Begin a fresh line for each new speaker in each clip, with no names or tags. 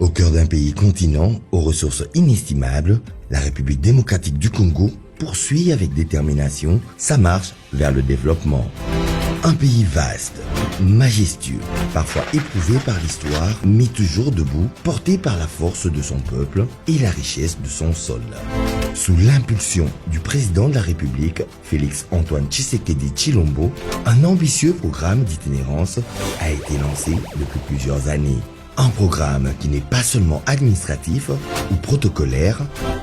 Au cœur d'un pays continent aux ressources inestimables, la République démocratique du Congo poursuit avec détermination sa marche vers le développement. Un pays vaste, majestueux, parfois éprouvé par l'histoire, mais toujours debout, porté par la force de son peuple et la richesse de son sol. Sous l'impulsion du président de la République, Félix Antoine Tshisekedi Tshilombo, un ambitieux programme d'itinérance a été lancé depuis plusieurs années. Un programme qui n'est pas seulement administratif ou protocolaire,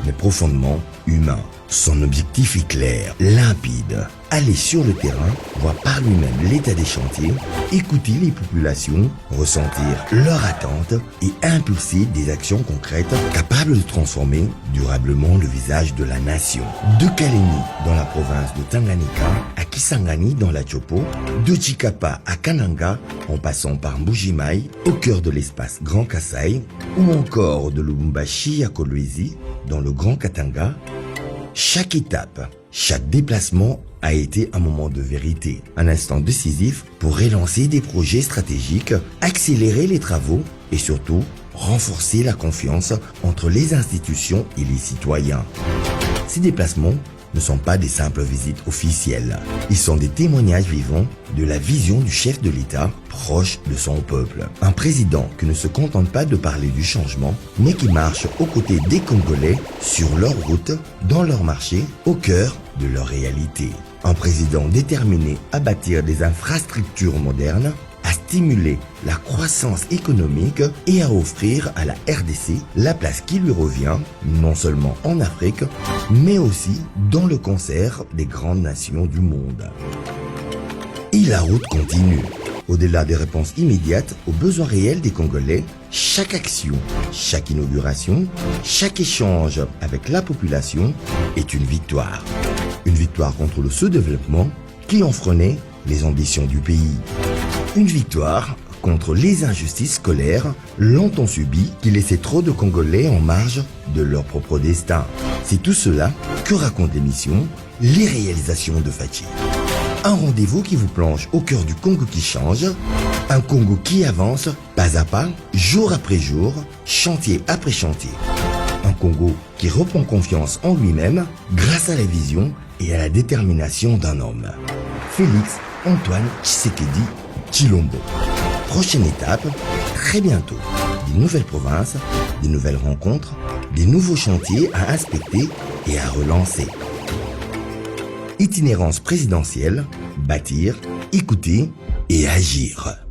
mais profondément humain. Son objectif est clair, limpide. Aller sur le terrain, voir par lui-même l'état des chantiers, écouter les populations, ressentir leurs attentes et impulser des actions concrètes capables de transformer durablement le visage de la nation. De Kalemi dans la province de Tanganyika à Kisangani dans la Chopo, de Chikapa à Kananga en passant par Mbuji-Mayi au cœur de l'espace Grand Kasaï ou encore de Lubumbashi à Kolwezi dans le Grand Katanga, chaque étape, chaque déplacement a été un moment de vérité, un instant décisif pour relancer des projets stratégiques, accélérer les travaux et surtout renforcer la confiance entre les institutions et les citoyens. Ces déplacements ne sont pas des simples visites officielles. Ils sont des témoignages vivants de la vision du chef de l'État proche de son peuple. Un président qui ne se contente pas de parler du changement, mais qui marche aux côtés des Congolais sur leur route, dans leur marché, au cœur de leur réalité. Un président déterminé à bâtir des infrastructures modernes, à stimuler la croissance économique et à offrir à la RDC la place qui lui revient, non seulement en Afrique, mais aussi dans le concert des grandes nations du monde. Et la route continue. Au-delà des réponses immédiates aux besoins réels des Congolais, chaque action, chaque inauguration, chaque échange avec la population est une victoire. Une victoire contre le sous-développement qui enfreignait les ambitions du pays. Une victoire contre les injustices scolaires longtemps subies qui laissaient trop de Congolais en marge de leur propre destin. C'est tout cela que raconte l'émission Les réalisations de Fachi. Un rendez-vous qui vous plonge au cœur du Congo qui change, un Congo qui avance pas à pas, jour après jour, chantier après chantier. Un Congo qui reprend confiance en lui-même grâce à la vision et à la détermination d'un homme. Félix Antoine Tshisekedi Tshilombo. Prochaine étape, très bientôt. Des nouvelles provinces, des nouvelles rencontres, des nouveaux chantiers à inspecter et à relancer. Itinérance présidentielle, bâtir, écouter et agir.